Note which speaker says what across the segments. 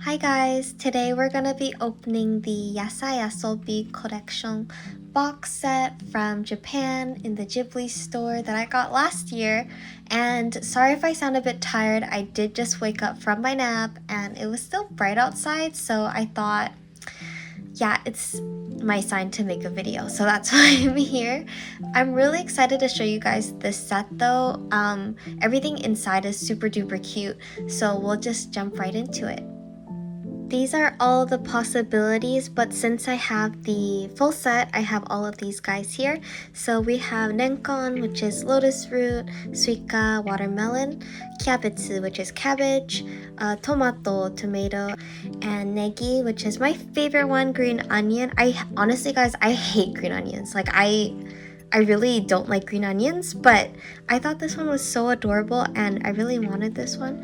Speaker 1: Hi guys, today we're gonna be opening the Yasai Asobi collection box set from Japan in the Ghibli store that I got last year. And sorry if I sound a bit tired, I did just wake up from my nap and it was still bright outside, so I thought, yeah, it's my sign to make a video, so that's why I'm here. I'm really excited to show you guys this set though. Everything inside is super duper cute, so we'll just jump right into it. These are all the possibilities, but since I have the full set, I have all of these guys here. So we have Nenkon, which is lotus root, suika, watermelon, kyabetsu, which is cabbage, tomato, tomato, and negi, which is my favorite one, green onion. Honestly, guys, I hate green onions. I really don't like green onions, but I thought this one was so adorable and I really wanted this one,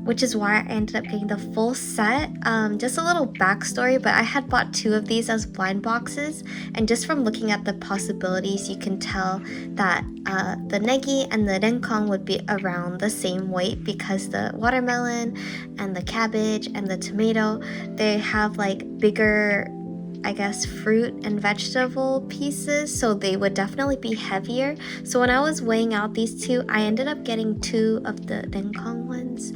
Speaker 1: which is why I ended up getting the full set. Just a little backstory, but I had bought two of these as blind boxes, and just from looking at the possibilities, you can tell that the negi and the renkong would be around the same weight because the watermelon and the cabbage and the tomato, they have like bigger, I guess, fruit and vegetable pieces, so they would definitely be heavier. So when I was weighing out these two, I ended up getting two of the renkong ones,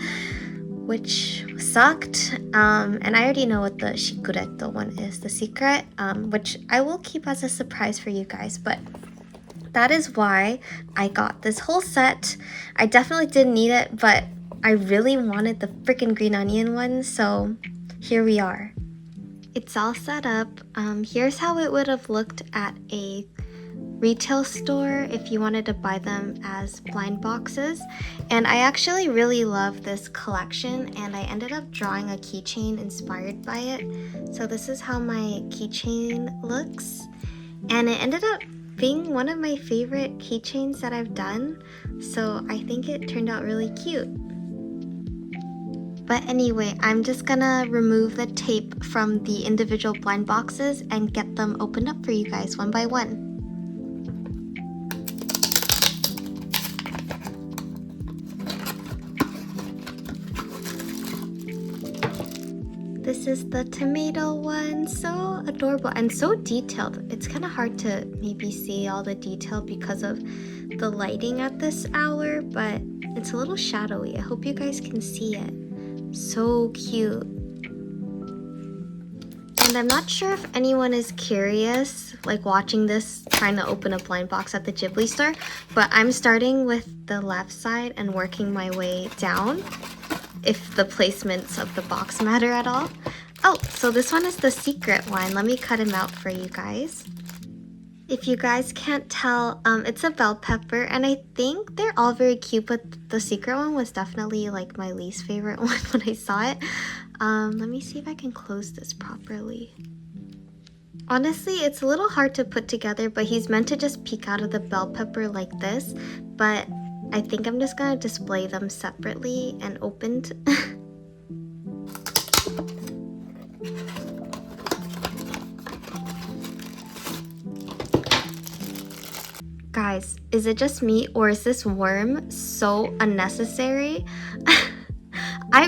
Speaker 1: which sucked. And I already know what the shikureto one is, the secret, which I will keep as a surprise for you guys, but that is why I got this whole set. I definitely didn't need it, but I really wanted the freaking green onion one, so here we are. It's all set up. Here's how it would have looked at a retail store if you wanted to buy them as blind boxes. And I actually really love this collection, and I ended up drawing a keychain inspired by it. So this is how my keychain looks, and it ended up being one of my favorite keychains that I've done, so I think it turned out really cute. But anyway, I'm just gonna remove the tape from the individual blind boxes and get them opened up for you guys one by one. This is the tomato one, so adorable and so detailed. It's kind of hard to maybe see all the detail because of the lighting at this hour, but it's a little shadowy. I hope you guys can see it. So cute. And I'm not sure if anyone is curious, like watching this, trying to open a blind box at the Ghibli store, but I'm starting with the left side and working my way down, if the placements of the box matter at all. Oh, so this one is the secret one. Let me cut him out for you guys. If you guys can't tell, it's a bell pepper, and I think they're all very cute, but the secret one was definitely like my least favorite one when I saw it. Let me see if I can close this properly. Honestly, it's a little hard to put together, but he's meant to just peek out of the bell pepper like this, but I think I'm just gonna display them separately and opened. Guys, is it just me, or is this worm so unnecessary? I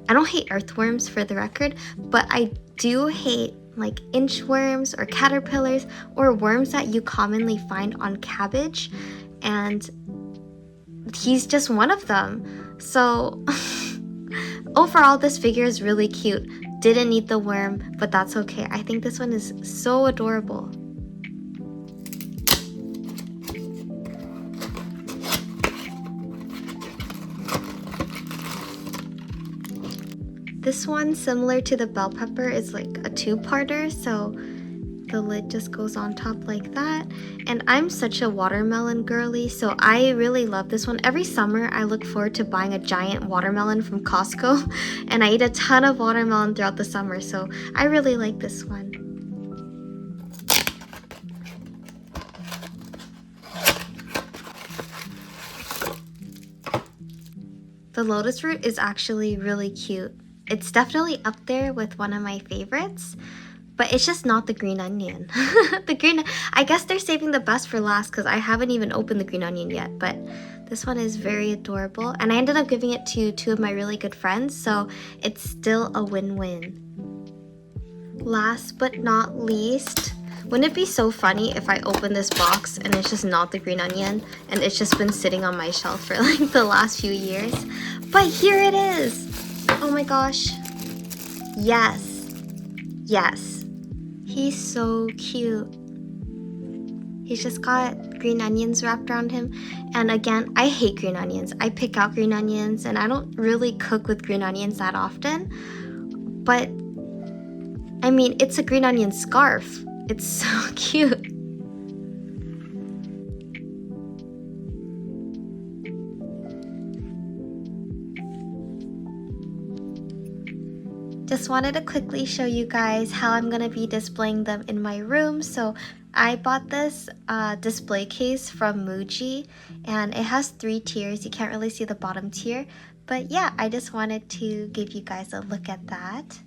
Speaker 1: don't hate earthworms for the record, but I do hate like inchworms or caterpillars or worms that you commonly find on cabbage, and he's just one of them. So overall, this figure is really cute. Didn't need the worm, but that's okay. I think this one is so adorable. This one, similar to the bell pepper, is like a two-parter, so the lid just goes on top like that. And I'm such a watermelon girly, so I really love this one. Every summer, I look forward to buying a giant watermelon from Costco, and I eat a ton of watermelon throughout the summer, so I really like this one. The lotus root is actually really cute. It's definitely up there with one of my favorites, But it's just not the green onion. I guess they're saving the best for last because I haven't even opened the green onion yet. But this one is very adorable. And I ended up giving it to 2 of my really good friends. So it's still a win-win. Last but not least, wouldn't it be so funny if I open this box and it's just not the green onion and it's just been sitting on my shelf for like the last few years? But here it is! Oh my gosh. Yes. Yes. He's so cute. He's just got green onions wrapped around him. And again, I hate green onions. I pick out green onions and I don't really cook with green onions that often. But I mean, it's a green onion scarf. It's so cute. Just wanted to quickly show you guys how I'm gonna be displaying them in my room. So I bought this display case from Muji and it has 3 tiers. You can't really see the bottom tier, but yeah, I just wanted to give you guys a look at that.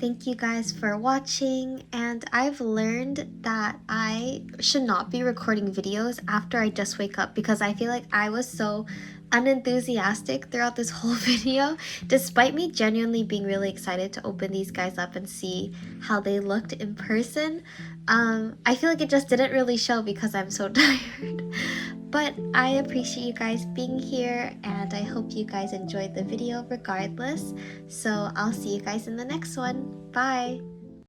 Speaker 1: Thank you guys for watching, and I've learned that I should not be recording videos after I just wake up because I feel like I was so unenthusiastic throughout this whole video despite me genuinely being really excited to open these guys up and see how they looked in person. I feel like it just didn't really show because I'm so tired. But I appreciate you guys being here and I hope you guys enjoyed the video regardless. So I'll see you guys in the next one. Bye!